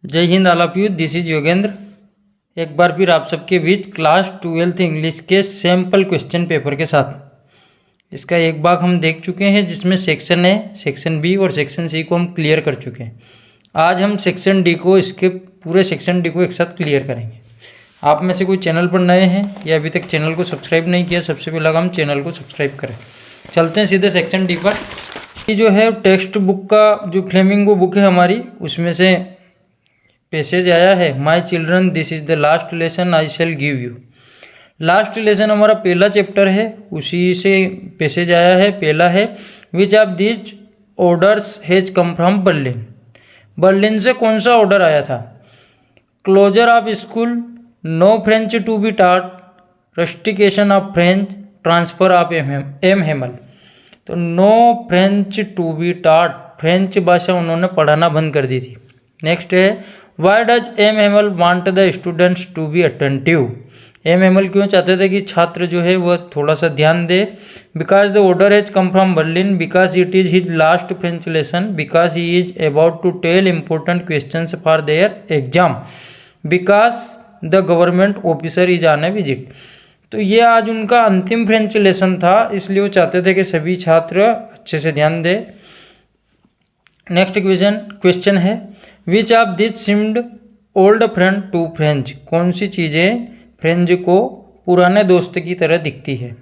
जय Hind all of you, this is Yogendra. एक बार फिर आप सबके बीच क्लास 12th इंग्लिश के सैम्पल क्वेश्चन पेपर के साथ। इसका एक भाग हम देख चुके हैं जिसमें सेक्शन ए, सेक्शन बी और सेक्शन सी को हम क्लियर कर चुके हैं। आज हम सेक्शन डी को, इसके पूरे सेक्शन डी को एक साथ क्लियर करेंगे। आप में से कोई चैनल पर नए हैं या अभी तक चैनल को सब्सक्राइब नहीं किया, सबसे पहले हम चैनल को सब्सक्राइब करें। चलते हैं सीधे सेक्शन डी पर। ये जो है टेक्स्ट बुक का जो फ्लेमिंगो बुक है हमारी, उसमें से पैसेज आया है, माई children this is the last lesson I shell give you. Last lesson हमारा पहला चैप्टर है, उसी से पैसेज आया है। पहला है, which of these orders has come from Berlin. Berlin से कौन सा ऑर्डर आया था? Closure of school, no French to be taught, rustication of French, transfer of M Hamel. तो no French to be taught, French भाषा उन्होंने पढ़ाना बंद कर दी थी। नेक्स्ट है, why does M Hamel want the students to be attentive. M Hamel क्यों चाहते थे कि छात्र जो है वह थोड़ा सा ध्यान दे? Because the order has come from Berlin, because it is his last French lesson, because he is about to tell important questions for their exam, because the government officer is on a visit. तो ये आज उनका अंतिम French lesson था, इसलिए वो चाहते थे कि सभी छात्र अच्छे से ध्यान दें। नेक्स्ट क्वेश्चन है, which of this seemed old friend to French. कौन सी चीज़ें फ्रेंच को पुराने दोस्त की तरह दिखती है?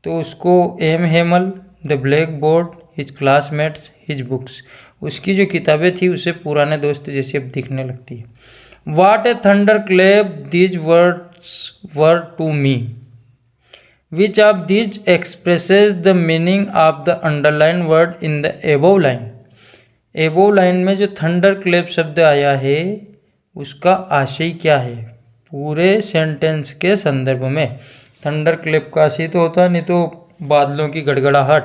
तो उसको M Hamel, the black board, his classmates, his books. उसकी जो किताबें थी उसे पुराने दोस्त जैसी अब दिखने लगती है। What a thunderclap these words were to me. Which of these expresses the meaning of the underline word in the above line. Above line में जो थंडर क्लेप शब्द आया है उसका आशय क्या है पूरे सेंटेंस के संदर्भ में? थंडर क्लेप का आशय तो होता है नहीं तो बादलों की गड़गड़ाहट,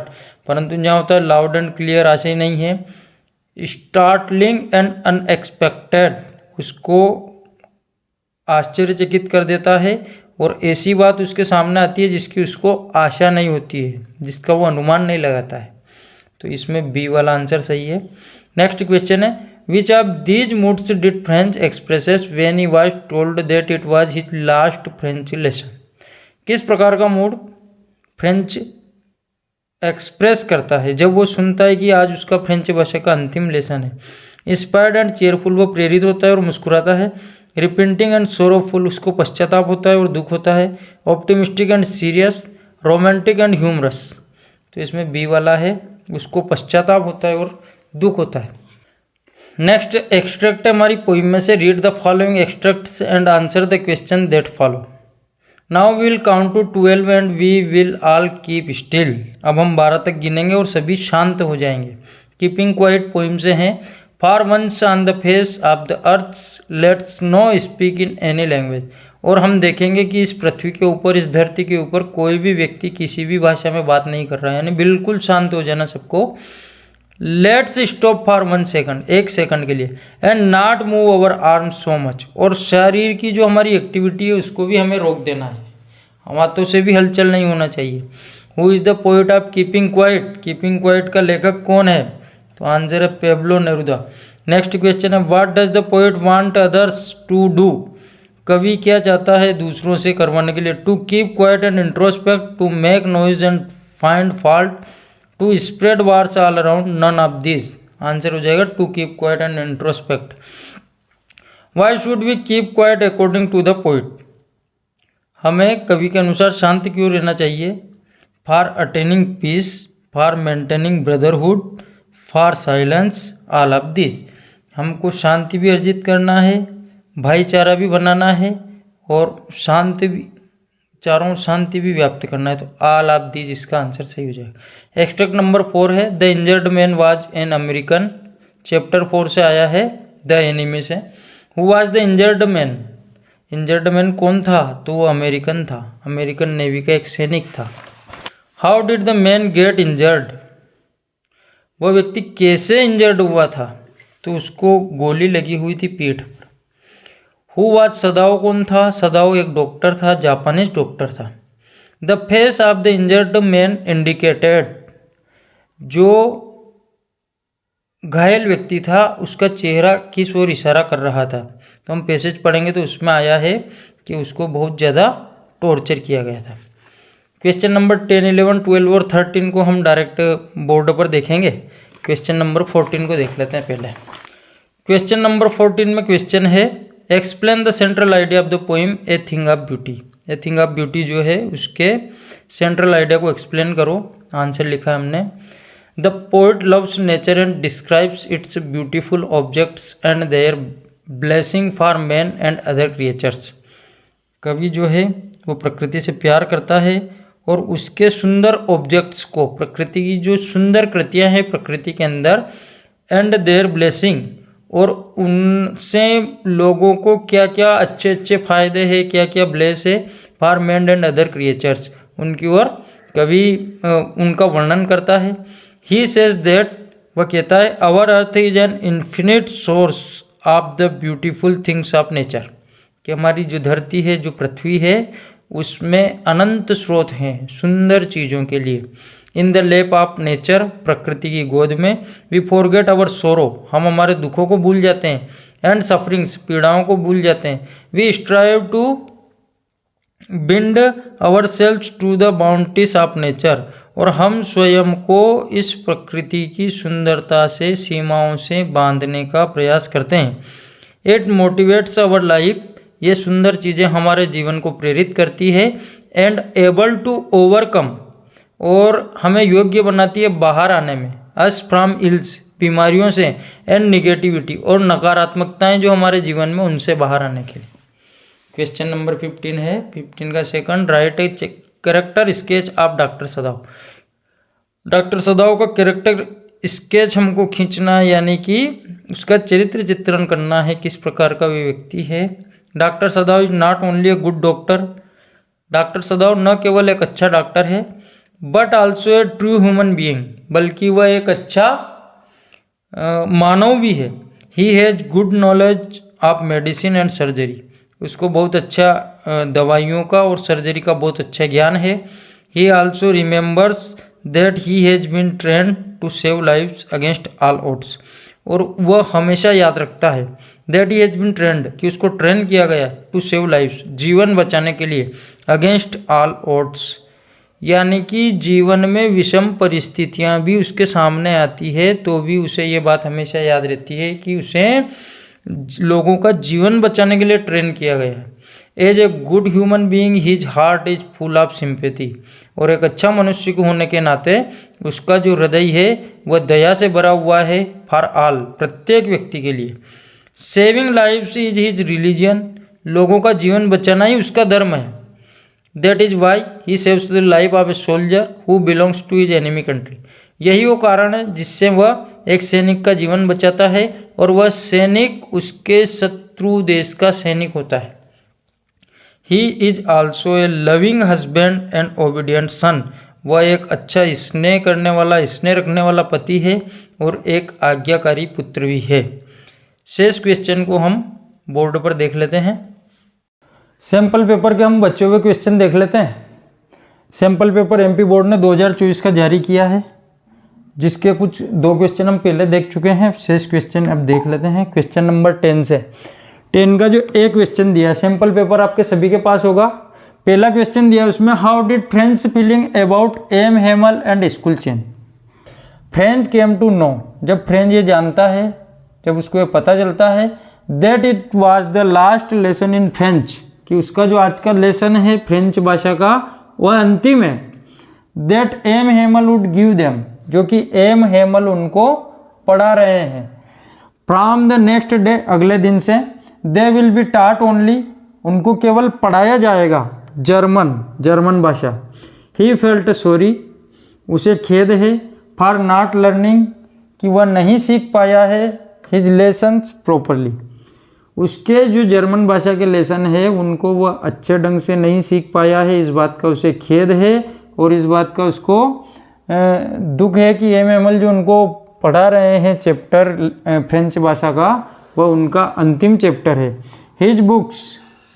परंतु यहाँ होता है लाउड एंड क्लियर आशय नहीं है। स्टार्टलिंग एंड अनएक्सपेक्टेड, उसको आश्चर्यचकित कर देता है और ऐसी बात उसके सामने आती है जिसकी उसको आशा नहीं होती है, जिसका वो अनुमान नहीं लगाता है। तो इसमें बी वाला आंसर सही है। नेक्स्ट क्वेश्चन है, which of these moods did French expresses when he was told that it was his last French lesson. किस प्रकार का मूड फ्रेंच एक्सप्रेस करता है जब वो सुनता है कि आज उसका फ्रेंच भाषा का अंतिम लेसन है? इंस्पायर्ड एंड चेयरफुल, वो प्रेरित होता है और मुस्कुराता है। रिपेंटिंग एंड सोरोफुल, उसको पश्चाताप होता है और दुख होता है। Optimistic and serious, romantic and humorous. तो इसमें बी वाला है, उसको पश्चाताप होता है और दुख होता है। नेक्स्ट एक्सट्रैक्ट है हमारी पोइम में से, read the following extracts and answer the question that follow. Now we will count to 12 and we will all keep still. अब हम 12 तक गिनेंगे और सभी शांत हो जाएंगे। कीपिंग क्वाइट पोइम से हैं, for once on the face of the earth let's no speak in any language. और हम देखेंगे कि इस पृथ्वी के ऊपर, इस धरती के ऊपर कोई भी व्यक्ति किसी भी भाषा में बात नहीं कर रहा है, यानी बिल्कुल शांत हो जाना सबको। Let's stop for 1 second, 1 second के लिए। And not move our arm so much, और शरीर की जो हमारी एक्टिविटी है उसको भी हमें रोक देना है, हम हाथों से भी हलचल नहीं होना चाहिए। Who is the poet of keeping quiet. Keeping quiet का लेखक कौन है? तो आंसर है पेब्लो नेरुदा। नेक्स्ट क्वेश्चन है, what does the poet want others to do. कवि क्या चाहता है दूसरों से करवाने के लिए? To keep quiet and introspect, to make noise and find fault, to spread wars all around, none of this. Answer हो जाएगा to keep quiet and introspect. Why should we keep quiet according to the poet. हमें कवि के अनुसार शांत क्यों रहना चाहिए? For attaining peace, for maintaining brotherhood, for silence, all of this. हमको शांति भी अर्जित करना है, भाईचारा भी बनाना है और शांति भी, चारों शांति भी व्याप्त करना है। तो ऑल ऑफ दीज इसका आंसर सही हो जाएगा। एक्सट्रैक्ट नंबर 4 है, the injured man was an American. Chapter 4 से आया है, द एनिमी से। Who was the injured man. Injured man कौन था? तो वो अमेरिकन था, अमेरिकन नेवी का एक सैनिक था। How did the main get injured. वह व्यक्ति कैसे इंजर्ड हुआ था? तो उसको गोली लगी हुई थी पीठ पर। हु वाज सदाओ कौन था? सदाओ एक डॉक्टर था, जापानीज डॉक्टर था। The face of the injured man indicated, जो घायल व्यक्ति था उसका चेहरा किस ओर इशारा कर रहा था। तो हम पैसेज पढ़ेंगे तो उसमें आया है कि उसको बहुत ज़्यादा टॉर्चर किया गया था। क्वेश्चन नंबर 10, 11, 12 और 13 को हम डायरेक्ट बोर्ड पर देखेंगे। क्वेश्चन नंबर 14 को देख लेते हैं पहले। क्वेश्चन नंबर 14 में क्वेश्चन है explain the central idea of the poem a thing of beauty. A thing of beauty जो है उसके सेंट्रल आइडिया को एक्सप्लेन करो। आंसर लिखा है हमने। The poet loves nature and describes its beautiful objects and their blessing for man and other creatures. कवि जो है वो प्रकृति से प्यार करता है और उसके सुंदर ऑब्जेक्ट्स को, प्रकृति की जो सुंदर कृतियाँ हैं प्रकृति के अंदर, एंड देयर ब्लेसिंग, और उनसे लोगों को क्या क्या अच्छे अच्छे फायदे हैं, क्या क्या ब्लेस है, for man and other creatures, उनकी ओर कवि उनका वर्णन करता है। ही सेज दैट, वह कहता है, our earth is an infinite source of the beautiful things of nature, कि हमारी जो धरती है, जो पृथ्वी है, उसमें अनंत स्रोत हैं सुंदर चीज़ों के लिए। In the lap of nature, प्रकृति की गोद में, वी फॉरगेट आवर सोरो, हम हमारे दुखों को भूल जाते हैं, एंड सफरिंग्स, पीड़ाओं को भूल जाते हैं। We strive to bind ourselves to the bounties of nature, और हम स्वयं को इस प्रकृति की सुंदरता से, सीमाओं से बांधने का प्रयास करते हैं। इट मोटिवेट्स आवर लाइफ, ये सुंदर चीज़ें हमारे जीवन को प्रेरित करती है। एंड एबल टू ओवरकम, और हमें योग्य बनाती है बाहर आने में, अस फ्रॉम इल्स, बीमारियों से, एंड निगेटिविटी, और नकारात्मकताएं जो हमारे जीवन में, उनसे बाहर आने के लिए। क्वेश्चन नंबर 15 है, 15 का second, right a character sketch of doctor सदाव। Doctor सदाव का कैरेक्टर स्केच हमको खींचना, यानी कि उसका चरित्र चित्रण करना है, किस प्रकार का वे व्यक्ति है। Doctor सदाव is not only a good doctor, doctor सदाव न केवल एक अच्छा डॉक्टर है, but also a true human being, बल्कि वह एक अच्छा मानव भी है। He has good knowledge of medicine and surgery, उसको बहुत अच्छा दवाइयों का और सर्जरी का बहुत अच्छा ज्ञान है। He also remembers that he has been trained to save lives against all odds, और वह हमेशा याद रखता है that he has been trained, कि उसको ट्रेन किया गया टू सेव लाइव्स, जीवन बचाने के लिए, अगेंस्ट ऑल ऑड्स, यानी कि जीवन में विषम परिस्थितियां भी उसके सामने आती है तो भी उसे ये बात हमेशा याद रहती है कि उसे लोगों का जीवन बचाने के लिए ट्रेन किया गया है। As a good human being his heart is full of sympathy, और एक अच्छा मनुष्य को होने के नाते उसका जो हृदय है वह दया से भरा हुआ है, फॉर ऑल, प्रत्येक व्यक्ति के लिए। Saving lives is his religion, लोगों का जीवन बचाना ही उसका धर्म है। That is why he saves the life of a soldier who belongs to his enemy country, यही वो कारण है जिससे वह एक सैनिक का जीवन बचाता है, और वह सैनिक उसके शत्रु देश का सैनिक होता है। He is also a loving husband and obedient son, वह एक अच्छा स्नेह करने वाला, स्नेह रखने वाला पति है और एक आज्ञाकारी पुत्र भी है। शेष क्वेश्चन को हम बोर्ड पर देख लेते हैं। सैंपल पेपर के हम बच्चों के क्वेश्चन देख लेते हैं। सैंपल पेपर एमपी बोर्ड ने 2024 का जारी किया है, जिसके कुछ 2 क्वेश्चन हम पहले देख चुके हैं, शेष क्वेश्चन अब देख लेते हैं। क्वेश्चन नंबर 10 से 10 का जो एक क्वेश्चन दिया है, सैंपल पेपर आपके सभी के पास होगा। पहला क्वेश्चन दिया उसमें, how did French feeling about M Hamel and school change. French came to know, जब फ्रेंच ये जानता है, जब उसको ये पता चलता है, that it was the last lesson in French, कि उसका जो आज का लेसन है फ्रेंच भाषा का वह अंतिम है। That M Hamel would give them, जो कि एम हेमल उनको पढ़ा रहे हैं। फ्रॉम द नेक्स्ट डे, अगले दिन से, they will be taught only, उनको केवल पढ़ाया जाएगा जर्मन भाषा। ही फेल्ट सॉरी, उसे खेद है, फॉर नॉट लर्निंग, कि वह नहीं सीख पाया है, हिज लेसन्स प्रॉपरली, उसके जो जर्मन भाषा के लेसन है उनको वह अच्छे ढंग से नहीं सीख पाया है, इस बात का उसे खेद है, और इस बात का उसको दुख है कि एम हेमल जो उनको पढ़ा रहे हैं चैप्टर फ्रेंच भाषा का, वह उनका अंतिम चैप्टर है। His books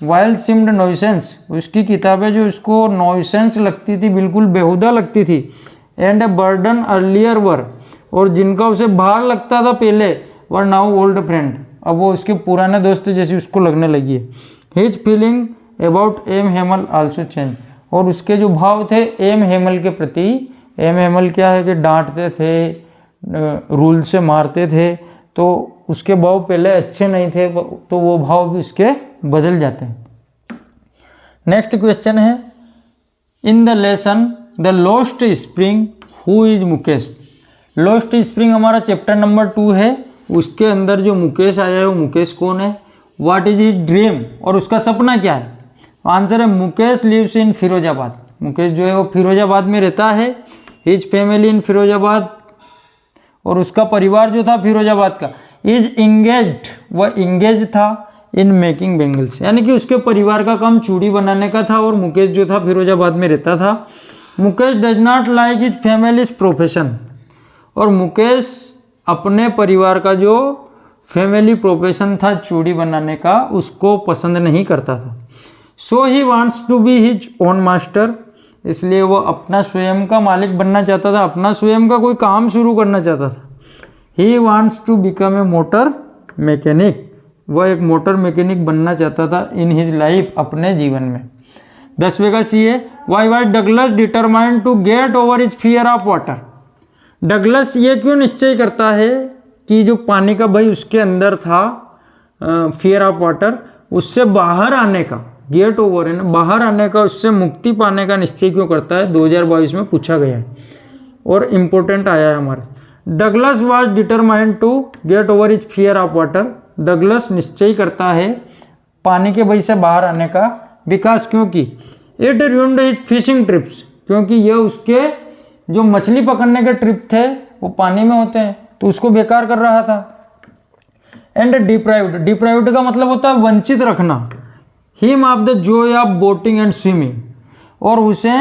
while seemed nuisance, उसकी किताबें जो उसको नॉइसेंस लगती थी, बिल्कुल बेहुदा लगती थी। एंड ए बर्डन अर्लियर वर और जिनका उसे भार लगता था पहले वर नाउ ओल्ड फ्रेंड, अब वो उसके पुराने दोस्त जैसी उसको लगने लगी है। His feeling about M Hamel also change, और उसके जो भाव थे एम हेमल के प्रति, एम हेमल क्या है कि डांटते थे, रूल से मारते थे, तो उसके भाव पहले अच्छे नहीं थे, तो वो भाव भी उसके बदल जाते हैं। नेक्स्ट क्वेश्चन है, in the lesson the lost spring who is Mukesh. Lost spring हमारा चैप्टर नंबर 2 है, उसके अंदर जो मुकेश आया है वो मुकेश कौन है, व्हाट इज हिज ड्रीम, और उसका सपना क्या है। आंसर है मुकेश लिव्स इन फिरोजाबाद, मुकेश जो है वो फिरोजाबाद में रहता है। हिज फैमिली इन फिरोजाबाद, और उसका परिवार जो था फिरोजाबाद का। इज इंगेज्ड, वह इंगेज था इन मेकिंग बेंगल्स, यानी कि उसके परिवार का काम चूड़ी बनाने का था, और मुकेश जो था फिरोजाबाद में रहता था। Mukesh does not like his families profession, और मुकेश अपने परिवार का जो फैमिली प्रोफेशन था चूड़ी बनाने का, उसको पसंद नहीं करता था। So he wants to be his own master, इसलिए वो अपना स्वयं का मालिक बनना चाहता था, अपना स्वयं का कोई काम शुरू करना चाहता था। He wants to become a motor mechanic, वह एक मोटर मैकेनिक बनना चाहता था इन हिज लाइफ, अपने जीवन में। 10वें का सी है, why why Douglas determined to get over his fear of water. Douglas ये क्यों निश्चय करता है कि जो पानी का भय उसके अंदर था, फियर ऑफ वाटर, उससे बाहर आने का, गेट ओवर है ना, बाहर आने का, उससे मुक्ति पाने का निश्चय क्यों करता है, 2022 में पूछा गया है और इम्पोर्टेंट आया है हमारे। Douglas was determined to get over his fear of water, Douglas निश्चय करता है पानी के भय से बाहर आने का, बिकॉज क्योंकि it ruined his fishing trips, क्योंकि यह उसके जो मछली पकड़ने के ट्रिप थे वो पानी में होते हैं, तो उसको बेकार कर रहा था। एंड डिप्राइव्ड, डिप्राइव्ड का मतलब होता है वंचित रखना। Him of the Joy of boating and swimming, और उसे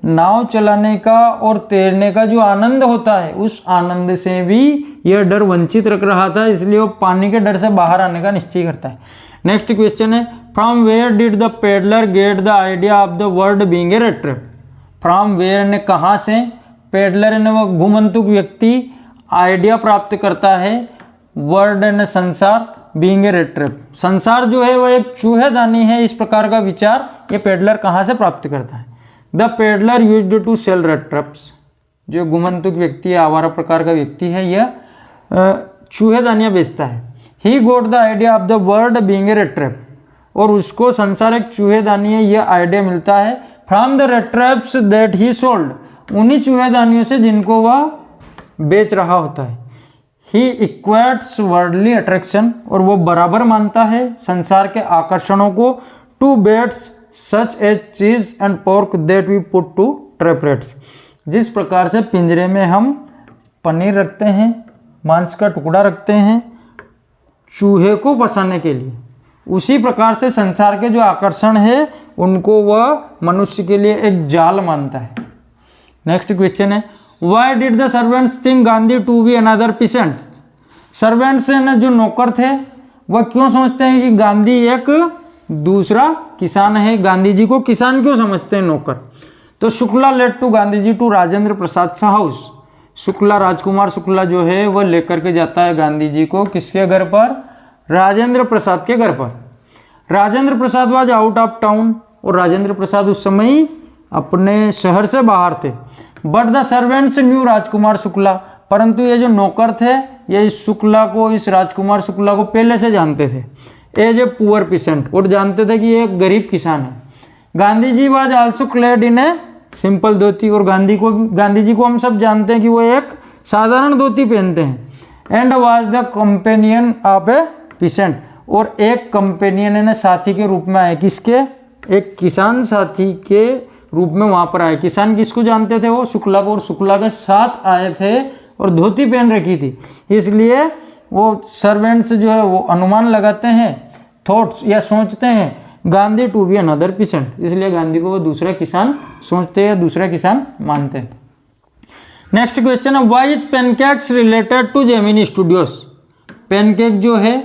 नाव चलाने का और तैरने का जो आनंद होता है, उस आनंद से भी यह डर वंचित रख रहा था, इसलिए वो पानी के डर से बाहर आने का निश्चय करता है। नेक्स्ट क्वेश्चन है, from where did the peddler get the idea of the word being a rat trap. From where ने कहाँ से, पेडलर ने वह घुमंतुक व्यक्ति आइडिया प्राप्त करता है, वर्ड ने संसार, बीइंग ए रेट ट्रैप, संसार जो है वह एक चूहेदानी है, इस प्रकार का विचार ये पेडलर कहाँ से प्राप्त करता है। The peddler used to sell rat traps, जो घुमंतुक व्यक्ति है, आवारा प्रकार का व्यक्ति है, यह चूहेदानियाँ बेचता है। He got the idea of the word being a rat trap, और उसको संसार एक चूहेदानी है यह आइडिया मिलता है। From the rate traps that he sold, उन्हीं चूहेदानियों से जिनको वह बेच रहा होता है। ही इक्वेट्स वर्ल्डली अट्रैक्शन, और वो बराबर मानता है संसार के आकर्षणों को, to baits such as cheese and pork that we put to trap rats, जिस प्रकार से पिंजरे में हम पनीर रखते हैं, मांस का टुकड़ा रखते हैं चूहे को फंसाने के लिए, उसी प्रकार से संसार के जो आकर्षण है उनको वह मनुष्य के लिए एक जाल मानता है। नेक्स्ट क्वेश्चन है, why did the servants think Gandhi to be another peasant. Servants ने जो नौकर थे वह क्यों समझते हैं कि गांधी एक दूसरा किसान है, गांधी जी को किसान क्यों समझते हैं नौकर। तो Shukla led to Gandhi ji to Rajendra Prasad सा हाउस, शुक्ला, राजकुमार शुक्ला जो है वह लेकर के जाता है गांधी जी को किसके घर पर, राजेंद्र प्रसाद के घर पर। Rajendra Prasad was out of town, और राजेंद्र प्रसाद उस समय अपने शहर से बाहर थे। But the servants new Rajkumar Shukla, परंतु ये जो नौकर थे ये इस शुक्ला को, इस राजकुमार शुक्ला को पहले से जानते थे, एज ए पुअर पीसेंट, और जानते थे कि ये एक गरीब किसान है। Gandhi ji was also clad in a simple dhoti, और गांधी जी को हम सब जानते हैं कि वो एक साधारण धोती पहनते हैं। And was the companion of A pheasant, और एक कंपेनियन यानी साथी के रूप में आए, किसके, एक किसान साथी के रूप में वहां पर आए। किसान किसको जानते थे, वो शुक्ला को, और शुक्ला के साथ आए थे और धोती पहन रखी थी, इसलिए वो सर्वेंट्स जो है वो अनुमान लगाते हैं, थॉट्स या सोचते हैं Gandhi to be another peasant, इसलिए गांधी को वो दूसरा किसान सोचते हैं, दूसरा किसान मानते हैं। नेक्स्ट क्वेश्चन है, why is pancakes related to Gemini Studios. Pancake जो है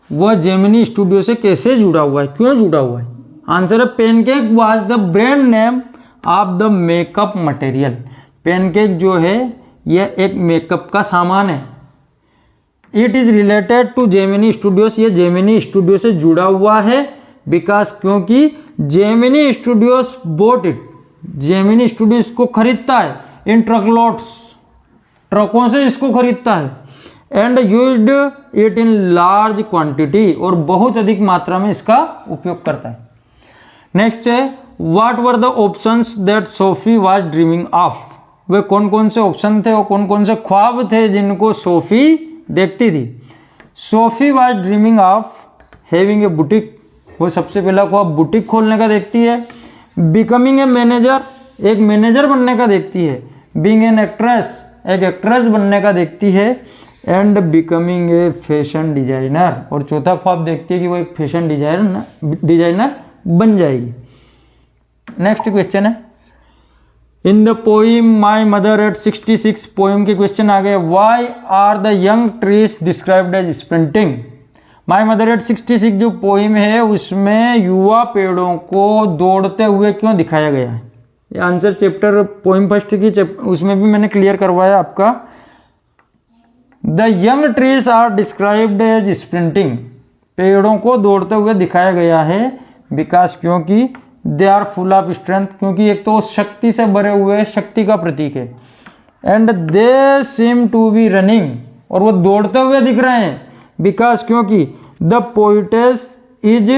वह जेमिनी स्टूडियो से कैसे जुड़ा हुआ है, क्यों जुड़ा हुआ है। आंसर है, pancake was the brand name of the makeup material. Pancake जो है यह एक मेकअप का सामान है। It is related to Gemini Studios, ये जेमिनी स्टूडियो से जुड़ा हुआ है। बिकॉज क्योंकि जेमिनी स्टूडियोज बोट इट, जेमिनी स्टूडियो इसको खरीदता है इन ट्रकलोड्स, ट्रकों से इसको खरीदता है। And used it in large quantity, और बहुत अधिक मात्रा में इसका उपयोग करता है। नेक्स्ट है what were the options that Sophie was dreaming of, वे कौन कौन से ऑप्शन थे और कौन कौन से ख्वाब थे जिनको सोफी देखती थी। Sophie was dreaming of having a boutique, वो सबसे पहला ख्वाब बुटीक खोलने का देखती है। बिकमिंग ए मैनेजर, एक मैनेजर बनने का देखती है। बीइंग एन एक्ट्रेस, एक एक्ट्रेस बनने का देखती है। And becoming a fashion designer, और चौथा ख्वाब देखती है कि वो एक फैशन डिजाइनर बन जाएगी। नेक्स्ट क्वेश्चन है in the poem my mother at 66, poem के क्वेश्चन आ गए। Why are the young trees described as sprinting, my mother at 66 जो पोइम है उसमें युवा पेड़ों को दौड़ते हुए क्यों दिखाया गया है। ये आंसर चैप्टर पोइम फर्स्ट की उसमें भी मैंने क्लियर करवाया आपका। The young trees are described as sprinting, पेड़ों को दौड़ते हुए दिखाया गया है। बिकॉज क्योंकि they are full of strength, क्योंकि एक तो शक्ति से भरे हुए शक्ति का प्रतीक है। And they seem to be running, और वो दौड़ते हुए दिख रहे हैं। बिकॉज क्योंकि द पोइटेस इज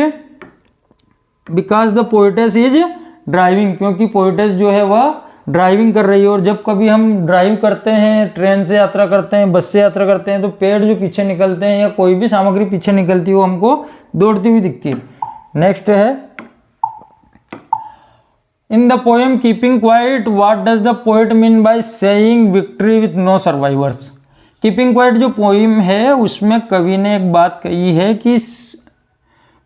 ड्राइविंग, क्योंकि पोइटेस जो है वह ड्राइविंग कर रही है। और जब कभी हम ड्राइव करते हैं, ट्रेन से यात्रा करते हैं, बस से यात्रा करते हैं, तो पेड़ जो पीछे निकलते हैं या कोई भी सामग्री पीछे निकलती है वो हमको दौड़ती हुई दिखती है। नेक्स्ट है in the poem keeping quiet what does the poet mean by saying victory with no survivors. Keeping quiet जो पोइम है उसमें कवि ने एक बात कही है कि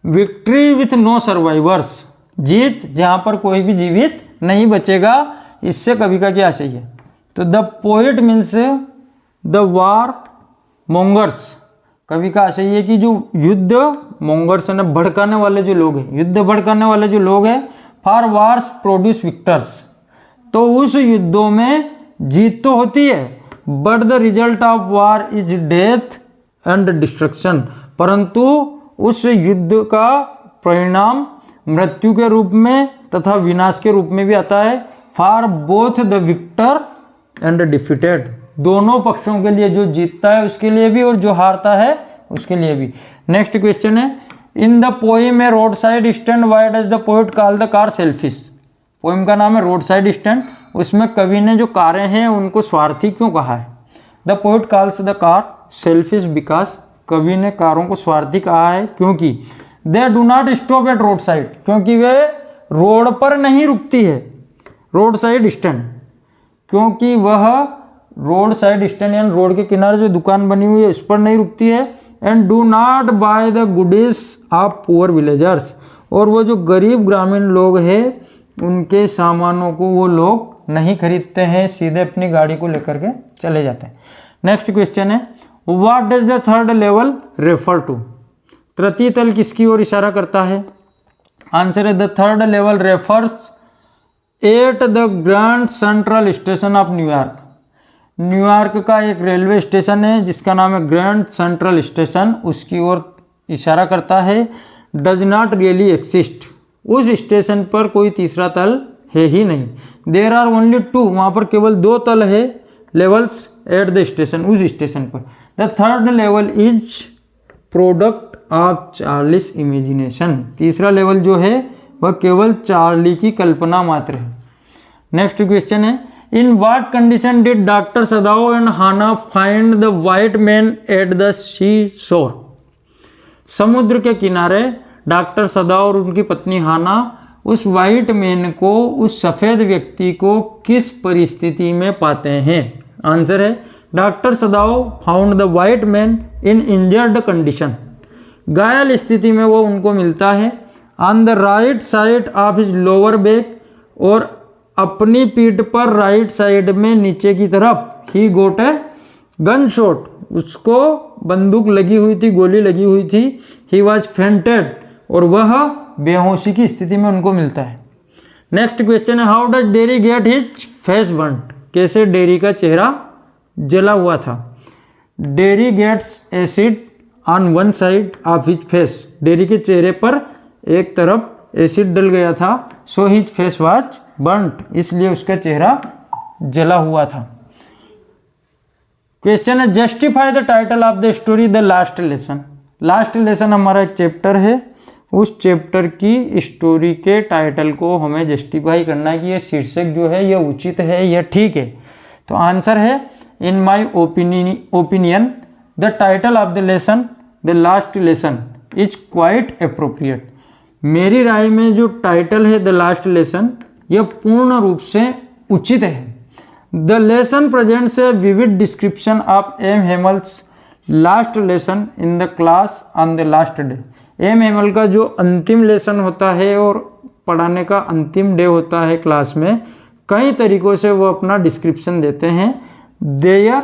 विक्ट्री विथ नो सर्वाइवर्स, जीत जहां पर कोई भी जीवित नहीं बचेगा। इससे कवि का क्या आशय है। तो the poet means the war mongers, कवि का आशय है कि जो युद्ध मोंगर्स ने भड़काने वाले जो लोग हैं, युद्ध भड़काने वाले जो लोग हैं, फॉर वार्स प्रोड्यूस विक्टर्स, तो उस युद्धों में जीत तो होती है, but the result of war is death and destruction, परंतु उस युद्ध का परिणाम मृत्यु के रूप में तथा विनाश के रूप में भी आता है। For both the victor and defeated, दोनों पक्षों के लिए, जो जीतता है उसके लिए भी और जो हारता है उसके लिए भी। नेक्स्ट क्वेश्चन है in the poem A road side stand why does the poet call the car selfish. Poem का नाम है रोड साइड स्टैंड, उसमें कवि ने जो कारें हैं उनको स्वार्थी क्यों कहा है। The poet calls the car selfish because, कवि ने कारों को स्वार्थी कहा है क्योंकि they do not stop at road side, क्योंकि वे रोड पर नहीं रुकती है। रोड साइड स्टैंड, क्योंकि वह रोड साइड स्टैंड यानी रोड के किनारे जो दुकान बनी हुई है उस पर नहीं रुकती है। And do not by the goodies of poor villagers, और वो जो गरीब ग्रामीण लोग हैं उनके सामानों को वो लोग नहीं खरीदते हैं, सीधे अपनी गाड़ी को लेकर के चले जाते हैं। नेक्स्ट क्वेश्चन है what does the third level refer to. तृतीय तल किसकी ओर इशारा करता है। आंसर है the third level refers at the grand central station of New York. New York का एक रेलवे स्टेशन है जिसका नाम है ग्रैंड सेंट्रल स्टेशन, उसकी ओर इशारा करता है। डज नॉट रियली एक्सिस्ट, उस स्टेशन पर कोई तीसरा तल है ही नहीं। देर आर ओनली टू, वहाँ पर केवल 2 तल है लेवल्स एट द स्टेशन, उस स्टेशन पर। The third level is product of Charlie's imagination, तीसरा लेवल जो है वह केवल चार्ली की कल्पना मात्र है। नेक्स्ट क्वेश्चन है in what condition did doctor Sadao and Hana find the white man at the sea shore. समुद्र के किनारे डॉक्टर सदाओ और उनकी पत्नी हाना उस वाइट मैन को, उस सफ़ेद व्यक्ति को किस परिस्थिति में पाते हैं। आंसर है doctor Sadao found the white man in injured condition, घायल स्थिति में वो उनको मिलता है। On the right side of his lower back, और अपनी पीठ पर राइट साइड में नीचे की तरफ। ही गोट ए गन शॉट, उसको बंदूक लगी हुई थी, गोली लगी हुई थी। ही वॉज फेंटेड, और वह बेहोशी की स्थिति में उनको मिलता है। नेक्स्ट क्वेश्चन है how does Derry get his face burned, कैसे डेरी का चेहरा जला हुआ था। Derry gets acid on one side of his face, Derry के चेहरे पर एक तरफ एसिड डल गया था। So his face was burnt, इसलिए उसका चेहरा जला हुआ था। क्वेश्चन है justify the title of the story the last lesson. Last lesson हमारा एक चैप्टर है, उस चैप्टर की स्टोरी के टाइटल को हमें जस्टिफाई करना है कि ये शीर्षक जो है यह उचित है, यह ठीक है। तो आंसर है in my opinion the title of the lesson the last lesson is quite appropriate. मेरी राय में जो टाइटल है द लास्ट लेसन यह पूर्ण रूप से उचित है। The lesson presents a vivid description of M Hamel's last lesson in the class on the last day. M Hamel का जो अंतिम लेसन होता है और पढ़ाने का अंतिम डे होता है क्लास में, कई तरीकों से वो अपना डिस्क्रिप्शन देते हैं। There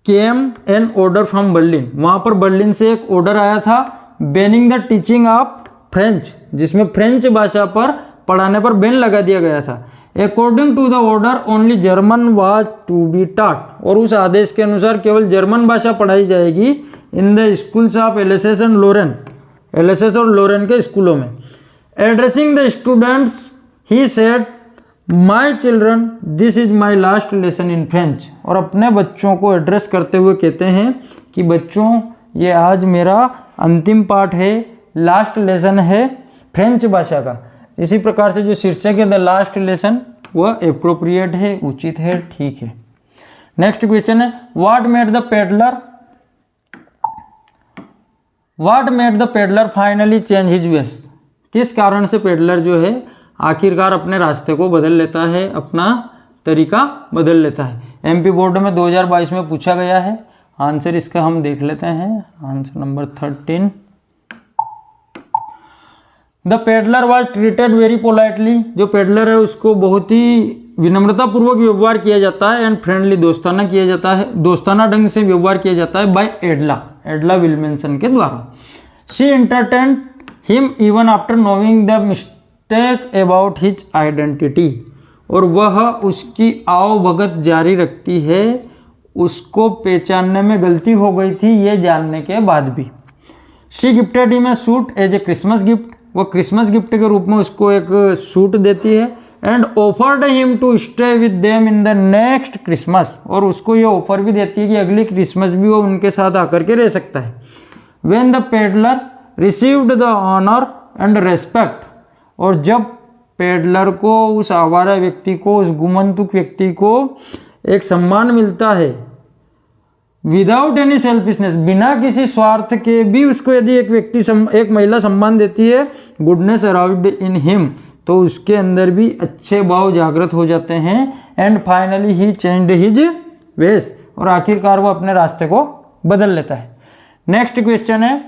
came an order from Berlin, वहाँ पर बर्लिन से एक ऑर्डर आया था banning the teaching of French, जिसमें फ्रेंच भाषा पर पढ़ाने पर बैन लगा दिया गया था। According to the order only German was to be taught, और उस आदेश के अनुसार केवल जर्मन भाषा पढ़ाई जाएगी in the schools of Alsace and Lorraine, Alsace और लोरेन के स्कूलों में। Addressing the students he said my children this is my last lesson in French, और अपने बच्चों को एड्रेस करते हुए कहते हैं कि बच्चों ये आज मेरा अंतिम पाठ है, लास्ट लेसन है फ्रेंच भाषा का। इसी प्रकार से जो शीर्षक है द लास्ट लेसन वह एप्रोप्रिएट है, उचित है, ठीक है। नेक्स्ट क्वेश्चन है what made the peddler finally change his वेस। किस कारण से पेडलर जो है आखिरकार अपने रास्ते को बदल लेता है, अपना तरीका बदल लेता है। एमपी बोर्ड में 2022 में पूछा गया है। आंसर इसका हम देख लेते हैं। Answer number 13, the peddler was treated very politely. जो पेडलर है उसको बहुत ही विनम्रता पूर्वक व्यवहार किया जाता है एंड फ्रेंडली, दोस्ताना किया जाता है, दोस्ताना ढंग से व्यवहार किया जाता है बाय एडला विल्मेंसन के द्वारा। She entertained him even after knowing the mistake about his identity, और वह उसकी आवभगत जारी रखती है उसको पहचानने में गलती हो गई थी ये जानने के बाद भी। She gifted him a suit as a Christmas gift, वो क्रिसमस गिफ्ट के रूप में उसको एक सूट देती है। And offered him to stay with them in the next Christmas, और उसको ये ऑफर भी देती है कि अगली क्रिसमस भी वो उनके साथ आकर के रह सकता है। When the peddler received the honour and respect, और जब पेडलर को, उस आवारा व्यक्ति को, उस गुमंतुक व्यक्ति को एक सम्मान मिलता है विदाउट एनी सेल्फिशनेस, बिना किसी स्वार्थ के भी उसको यदि एक महिला सम्मान देती है, गुडनेस अराउज्ड इन हिम, तो उसके अंदर भी अच्छे भाव जागृत हो जाते हैं। And finally he changed his वेस, और आखिरकार वो अपने रास्ते को बदल लेता है। नेक्स्ट क्वेश्चन है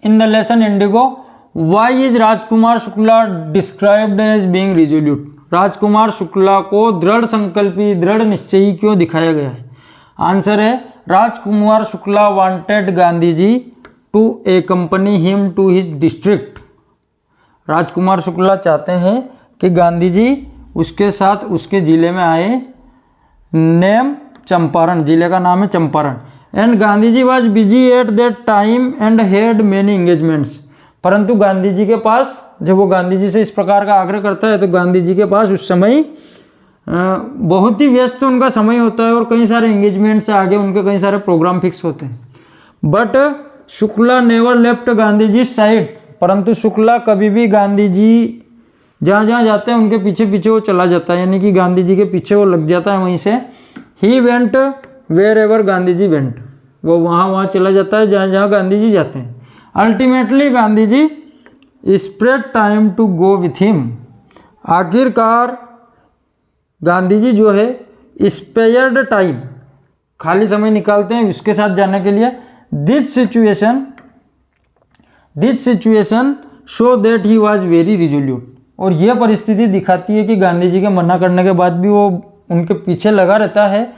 in the lesson Indigo why is Rajkumar Shukla described as being resolute. Rajkumar Shukla को दृढ़ संकल्पी, दृढ़ निश्चयी क्यों दिखाया गया है? आंसर है Rajkumar Shukla wanted Gandhi ji to accompany him to his district. Rajkumar Shukla चाहते हैं कि गांधी जी उसके साथ उसके ज़िले में आए। नेम चंपारण, ज़िले का नाम है Champaran. And Gandhi ji was busy at that time and had many engagements, परंतु गांधी जी के पास, जब वो गांधी जी से इस प्रकार का आग्रह करता है तो गांधी जी के पास उस समय बहुत ही व्यस्त उनका समय होता है और कई सारे एंगेजमेंट से आगे उनके कई सारे प्रोग्राम फिक्स होते हैं। But Shukla never left Gandhi ji side, परंतु शुक्ला कभी भी गांधी जी जहाँ जहाँ जाते हैं उनके पीछे पीछे वो चला जाता है, यानी कि गांधी जी के पीछे वो लग जाता है वहीं से। He went wherever Gandhi ji went, वो वहाँ चला जाता है जहाँ जहाँ गांधी जी जाते हैं। Ultimately Gandhi ji spread time to go with him, आखिरकार गांधी जी जो है स्पेयर्ड टाइम, खाली समय निकालते हैं उसके साथ जाने के लिए। This situation show that he was very resolute, और यह परिस्थिति दिखाती है कि गांधी जी के मना करने के बाद भी वो उनके पीछे लगा रहता है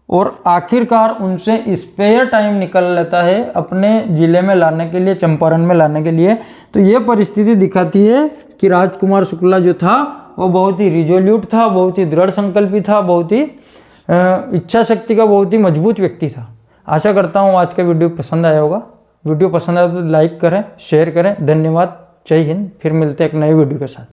और आखिरकार उनसे स्पेयर टाइम निकल लेता है अपने ज़िले में लाने के लिए, चंपारण में लाने के लिए। तो ये परिस्थिति दिखाती है कि राजकुमार शुक्ला जो था वो बहुत ही रिजोल्यूट था, बहुत ही दृढ़ संकल्पी था, बहुत ही इच्छा शक्ति का बहुत ही मजबूत व्यक्ति था। आशा करता हूँ आज का वीडियो पसंद आया होगा। वीडियो पसंद आया तो लाइक करें, शेयर करें। धन्यवाद। जय हिंद। फिर मिलते हैं एक नए वीडियो के साथ।